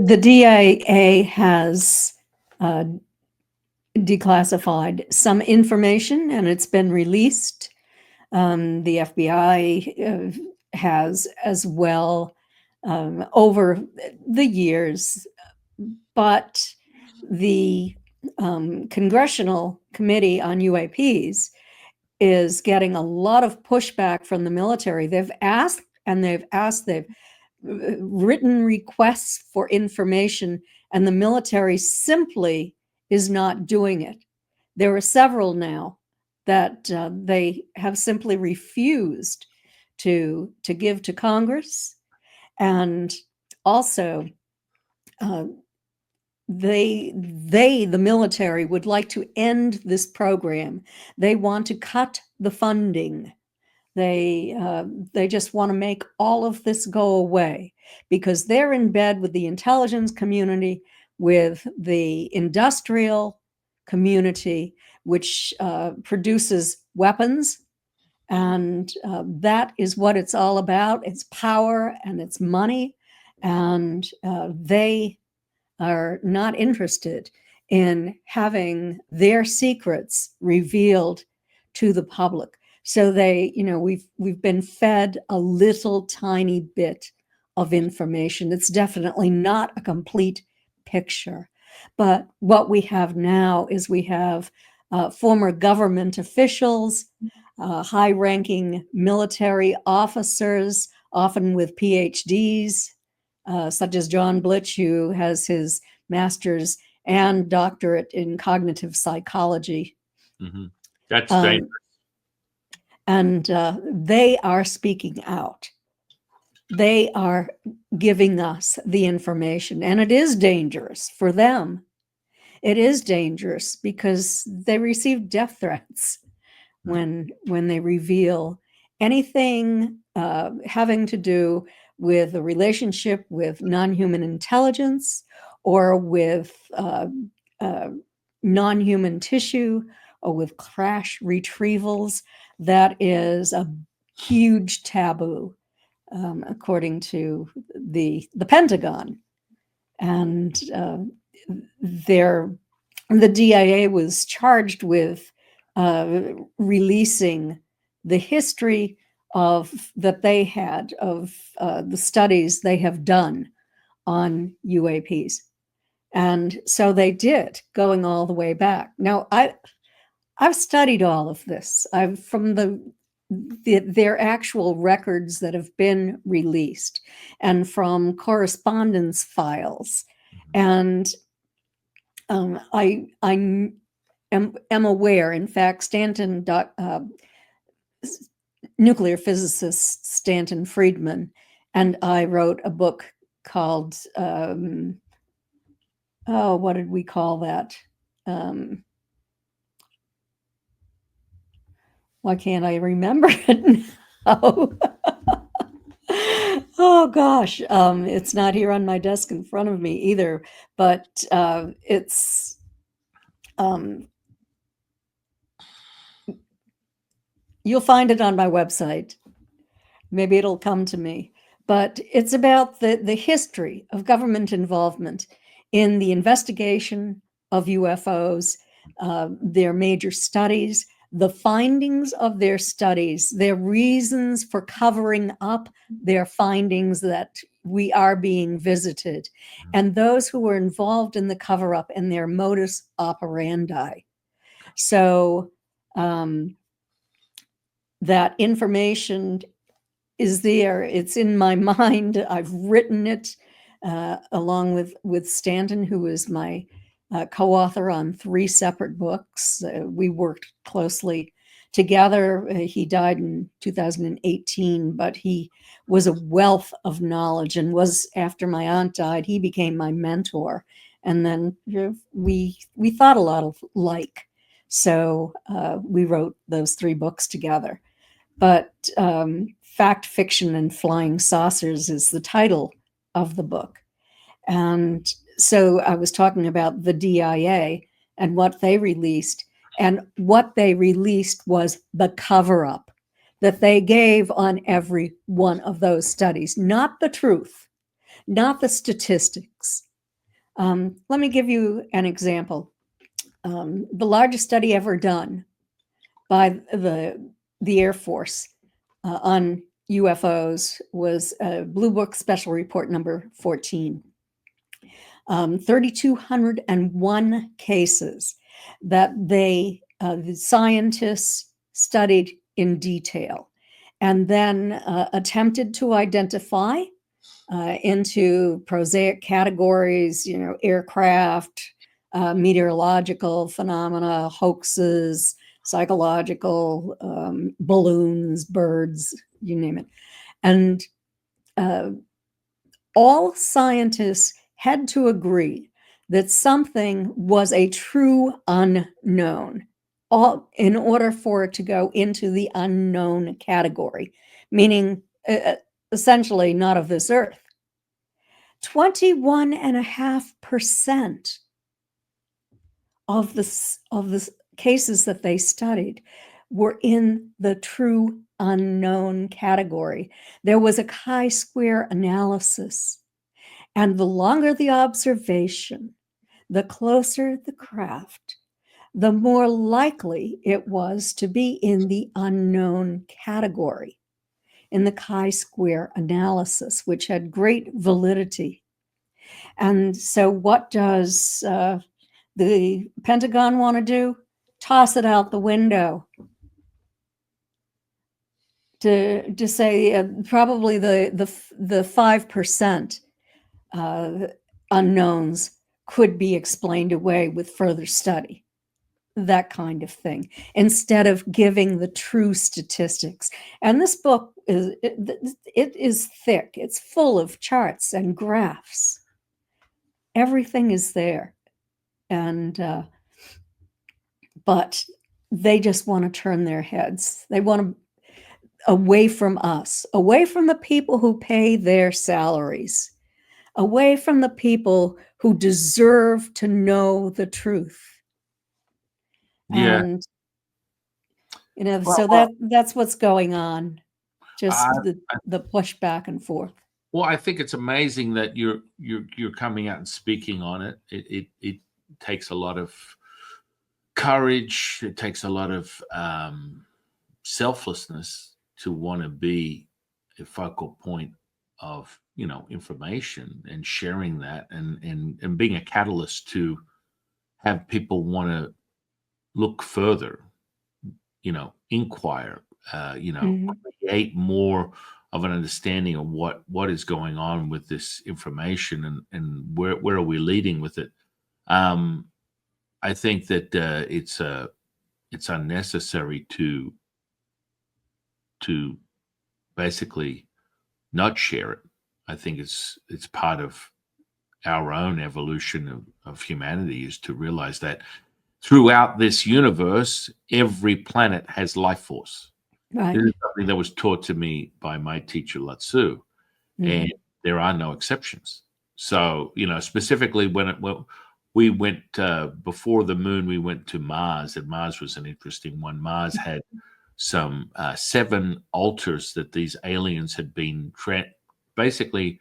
The DIA has declassified some information, and it's been released. The FBI has as well over the years, but the Congressional Committee on UAPs is getting a lot of pushback from the military. They've written requests for information, and the military simply is not doing it. There are several now that they have simply refused to give to Congress, and also the military would like to end this program. They want to cut the funding. They just want to make all of this go away because they're in bed with the intelligence community, with the industrial community, which produces weapons. And that is what it's all about. It's power and it's money. And they are not interested in having their secrets revealed to the public. So we've been fed a little tiny bit of information. It's definitely not a complete picture. But what we have now is we have former government officials, high-ranking military officers, often with PhDs, such as John Blitch, who has his master's and doctorate in cognitive psychology. Mm-hmm. That's dangerous. And they are speaking out. They are giving us the information, and it is dangerous for them. It is dangerous because they receive death threats when they reveal anything having to do with a relationship with non-human intelligence or with non-human tissue or with crash retrievals. That is a huge taboo, according to the Pentagon. And the DIA was charged with releasing the history that they had of the studies they have done on UAPs. And so they did, going all the way back. Now, I've studied all of this. From their actual records that have been released, and from correspondence files. And I am aware, in fact, nuclear physicist Stanton Friedman and I wrote a book called, what did we call that? Why can't I remember it now? Oh gosh, it's not here on my desk in front of me either, but it's you'll find it on my website. Maybe it'll come to me. But it's about the history of government involvement in the investigation of UFOs, their major studies, the findings of their studies, their reasons for covering up their findings that we are being visited, and those who were involved in the cover-up and their modus operandi. So that information is there. It's in my mind. I've written it along with Stanton, who is my co-author on 3 separate books. We worked closely together. He died in 2018, but he was a wealth of knowledge and was, after my aunt died, he became my mentor. And then we thought a lot alike. So we wrote those 3 books together. But Fact, Fiction, and Flying Saucers is the title of the book. And so I was talking about the DIA and what they released. And what they released was the cover-up that they gave on every one of those studies, not the truth, not the statistics. Let me give you an example. The largest study ever done by the Air Force on UFOs was Blue Book Special Report number 14. 3,201 cases that the scientists studied in detail and then attempted to identify into prosaic categories, aircraft, meteorological phenomena, hoaxes, psychological, balloons, birds, you name it. And all scientists had to agree that something was a true unknown, in order for it to go into the unknown category, meaning essentially not of this earth. 21.5% of the cases that they studied were in the true unknown category. There was a chi-square analysis. And the longer the observation, the closer the craft, the more likely it was to be in the unknown category, in the chi-square analysis, which had great validity. And so what does the Pentagon want to do? Toss it out the window. To say probably the 5% unknowns could be explained away with further study, that kind of thing, instead of giving the true statistics. And this book is thick. It's full of charts and graphs. Everything is there. And but they just want to turn their heads. They want to away from us, away from the people who pay their salaries, away from the people who deserve to know the truth. Yeah. And so that's what's going on. Just the push back and forth. Well, I think it's amazing that you're coming out and speaking on it. It takes a lot of courage. It takes a lot of selflessness to want to be a focal point of information and sharing that and being a catalyst to have people want to look further, inquire, create more of an understanding of what is going on with this information and where are we leading with it. I think that it's unnecessary to basically not share it. I think it's part of our own evolution of humanity is to realize that throughout this universe, every planet has life force. Right. This is something that was taught to me by my teacher, Latsu, and there are no exceptions. So, specifically when we went before the moon, we went to Mars, and Mars was an interesting one. Mars had some 7 altars that these aliens had been basically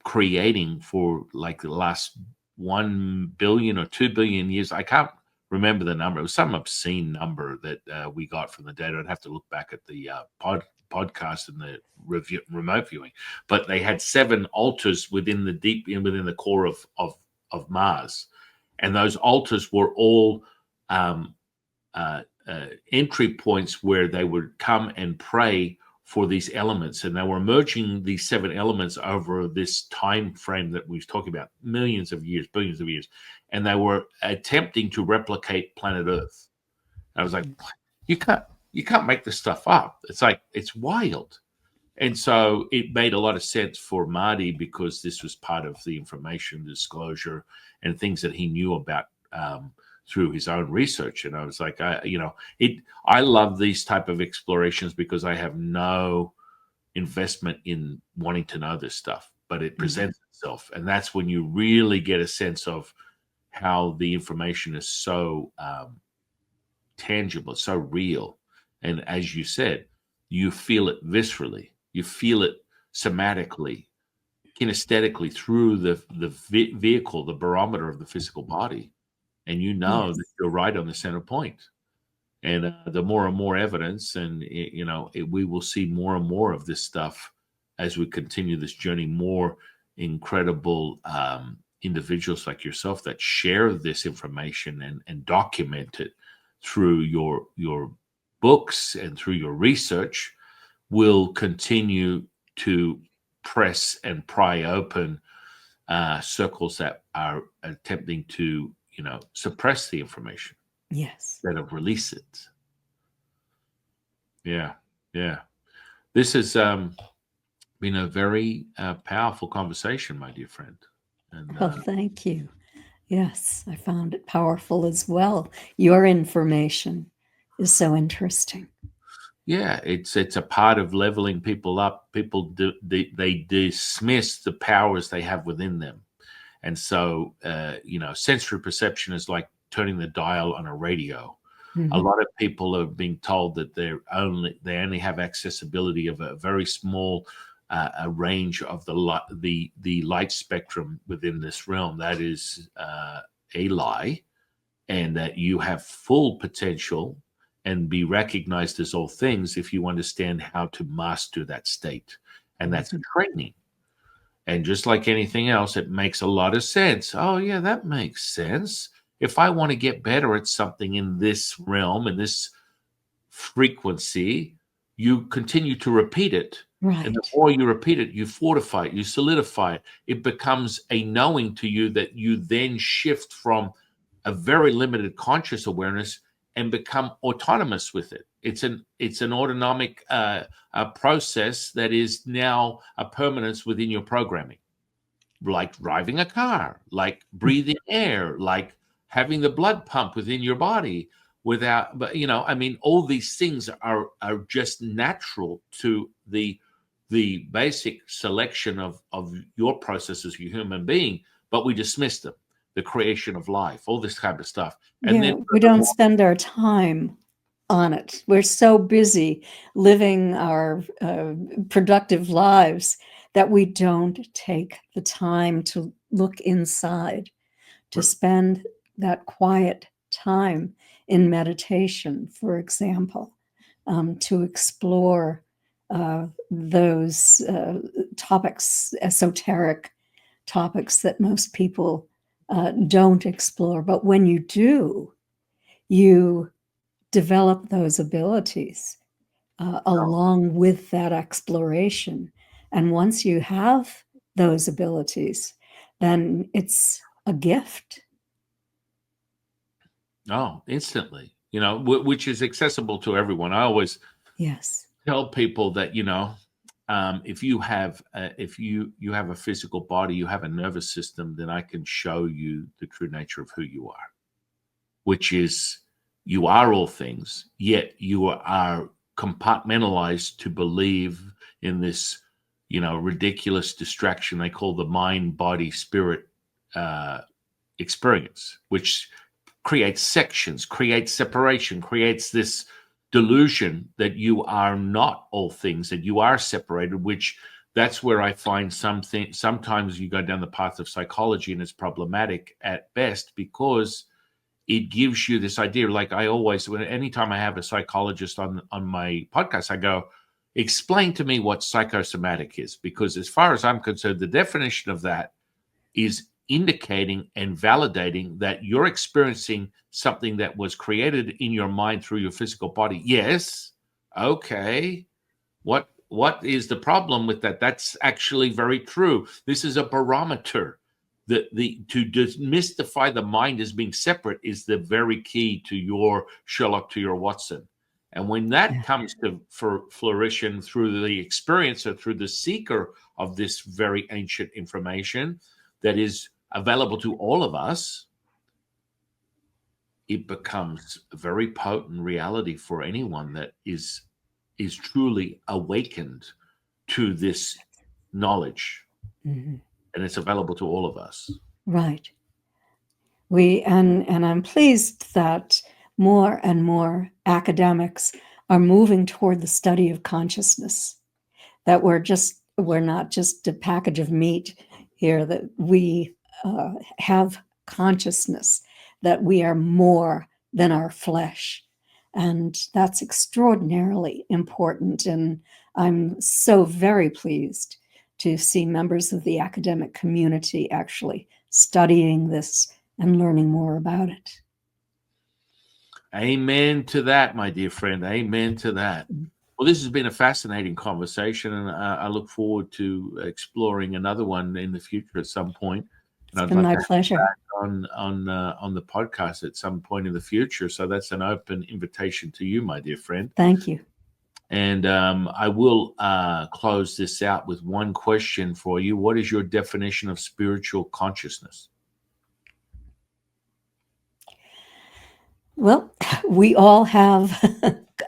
creating for like the last 1 billion or 2 billion years. I can't remember the number. It was some obscene number that we got from the data. I'd have to look back at the podcast and the remote viewing. But they had 7 altars within the core of Mars, and those altars were all entry points where they would come and pray for these elements, and they were merging these 7 elements over this time frame that we was talking about, millions of years, billions of years, and they were attempting to replicate planet Earth. I was like, you can't make this stuff up. It's like, it's wild. And so it made a lot of sense for Marty, because this was part of the information disclosure and things that he knew about through his own research. And I was like, I love these type of explorations because I have no investment in wanting to know this stuff, but it presents itself. And that's when you really get a sense of how the information is so tangible, so real. And as you said, you feel it viscerally, you feel it somatically, kinesthetically through the vehicle, the barometer of the physical body. And you know Yes. that you're right on the center point. And the more and more evidence, and we will see more and more of this stuff as we continue this journey. More incredible individuals like yourself that share this information and document it through your books and through your research will continue to press and pry open circles that are attempting to suppress the information. Yes. Instead of release it. Yeah. This has been a very powerful conversation, my dear friend. And Well, thank you. Yes, I found it powerful as well. Your information is so interesting. yeah, it's a part of leveling people up. People they dismiss the powers they have within them, and so sensory perception is like turning the dial on a radio. A lot of people are being told that they only have accessibility of a very small a range of the light spectrum within this realm. That is a lie, and that you have full potential and be recognized as all things if you understand how to master that state. And that's a training. And just like anything else, it makes a lot of sense. Oh, yeah, that makes sense. If I want to get better at something in this realm, in this frequency, you continue to repeat it. Right. And the more you repeat it, you fortify it, you solidify it. It becomes a knowing to you that you then shift from a very limited conscious awareness and become autonomous with it. It's an autonomic process that is now a permanence within your programming, like driving a car, like breathing air, like having the blood pump within your body all these things are just natural to the basic selection of your process as a human being, but we dismiss them. The creation of life, all this kind of stuff. And then we don't spend our time on it. We're so busy living our productive lives that we don't take the time to look inside, to spend that quiet time in meditation, for example, to explore those topics, esoteric topics that most people don't explore. But when you do, you develop those abilities along with that exploration. And once you have those abilities, then it's a gift. Oh, instantly, which is accessible to everyone. I always tell people that, if you have a physical body, you have a nervous system, then I can show you the true nature of who you are, which is you are all things, yet you are compartmentalized to believe in this, ridiculous distraction they call the mind, body, spirit experience, which creates sections, creates separation, creates this delusion that you are not all things, that you are separated, which that's where I find sometimes you go down the path of psychology and it's problematic at best, because it gives you this idea. Like anytime I have a psychologist on my podcast, I go, explain to me what psychosomatic is, because as far as I'm concerned, the definition of that is indicating and validating that you're experiencing something that was created in your mind through your physical body. Yes. Okay. What is the problem with that? That's actually very true. This is a barometer. To demystify the mind as being separate is the very key to your Sherlock, to your Watson. And when that Yeah. comes to fruition through the experiencer, through the seeker of this very ancient information that is available to all of us, it becomes a very potent reality for anyone that is truly awakened to this knowledge, Mhm. and it's available to all of us. Right. And I'm pleased that more and more academics are moving toward the study of consciousness, that we're not just a package of meat here, that we have consciousness, that we are more than our flesh. And that's extraordinarily important. And I'm so very pleased to see members of the academic community actually studying this and learning more about it. Amen to that, my dear friend. Amen to that. Well, this has been a fascinating conversation, and I look forward to exploring another one in the future at some point. And It's I'd been love my to have pleasure. you back on the podcast at some point in the future. So that's an open invitation to you, my dear friend. Thank you. And I will close this out with one question for you. What is your definition of spiritual consciousness? Well, we all have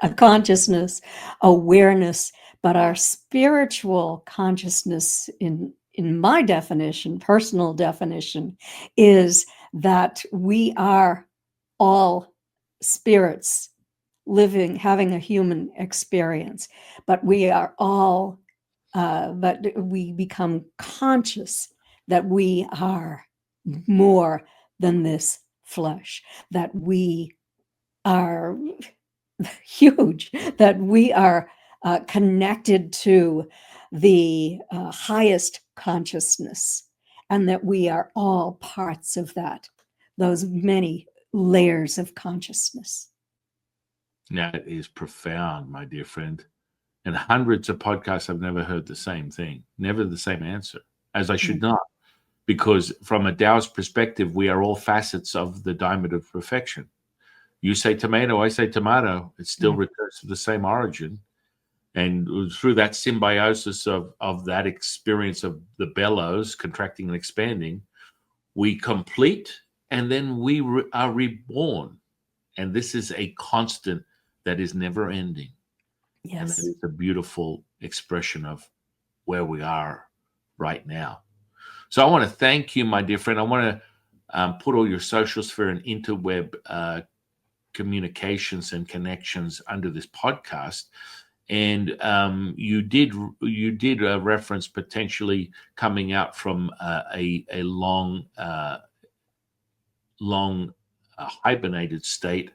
a consciousness, awareness, but our spiritual consciousness, in my definition, personal definition, is that we are all spirits living, having a human experience, but we are all, but we become conscious that we are more than this flesh, that we are huge, that we are connected to the highest consciousness, and that we are all parts of that, those many layers of consciousness. That is profound, my dear friend. And hundreds of podcasts, I've never heard the same thing, never the same answer, as I should not. Because from a Taoist perspective, we are all facets of the diamond of perfection. You say tomato, I say tomato, it still returns to the same origin. And through that symbiosis of that experience of the bellows contracting and expanding, we complete, and then we are reborn. And this is a constant that is never ending. And that Yes. is a beautiful expression of where we are right now. So I want to thank you, my dear friend. I want to put all your social sphere and interweb communications and connections under this podcast. And you did reference potentially coming out from a long hibernated state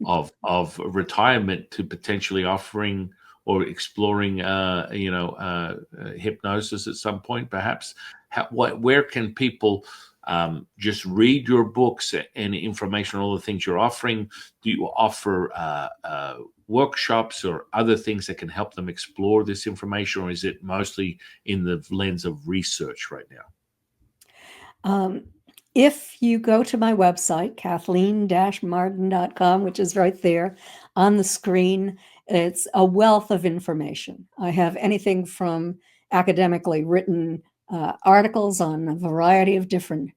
of retirement to potentially offering or exploring hypnosis at some point, perhaps. Where can people just read your books and information, all the things you're offering? Do you offer workshops or other things that can help them explore this information, or is it mostly in the lens of research right now? If you go to my website, kathleen-marden.com, which is right there on the screen, it's a wealth of information. I have anything from academically written articles on a variety of different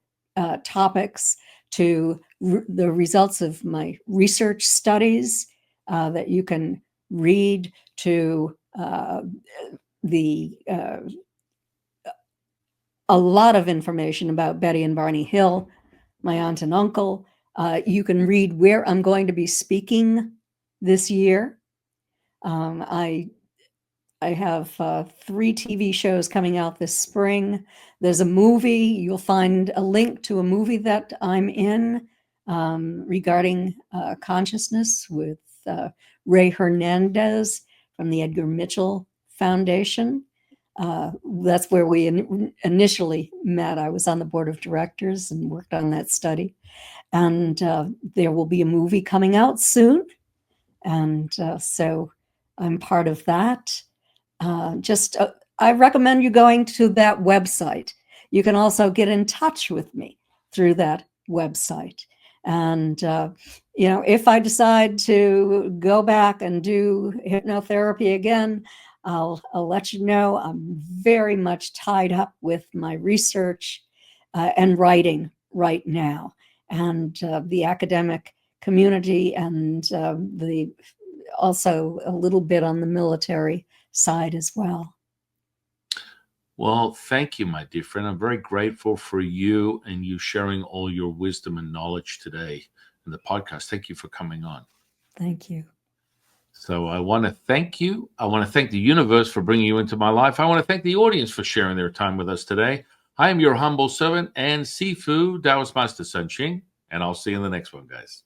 topics to the results of my research studies that you can read, to a lot of information about Betty and Barney Hill, my aunt and uncle. You can read where I'm going to be speaking this year. I have 3 TV shows coming out this spring. There's a movie. You'll find a link to a movie that I'm in regarding consciousness with Ray Hernandez from the Edgar Mitchell Foundation. That's where we initially met. I was on the board of directors and worked on that study. And there will be a movie coming out soon. And so I'm part of that. I recommend you going to that website. You can also get in touch with me through that website. And, if I decide to go back and do hypnotherapy again, I'll let you know. I'm very much tied up with my research and writing right now, and the academic community, and also a little bit on the military side as well. Well, thank you, my dear friend. I'm very grateful for you and you sharing all your wisdom and knowledge today in the podcast. Thank you for coming on. Thank you. So I want to thank you. I want to thank the universe for bringing you into my life. I want to thank the audience for sharing their time with us today. I am your humble servant and Sifu Taoist Master San Qing, and I'll see you in the next one, guys.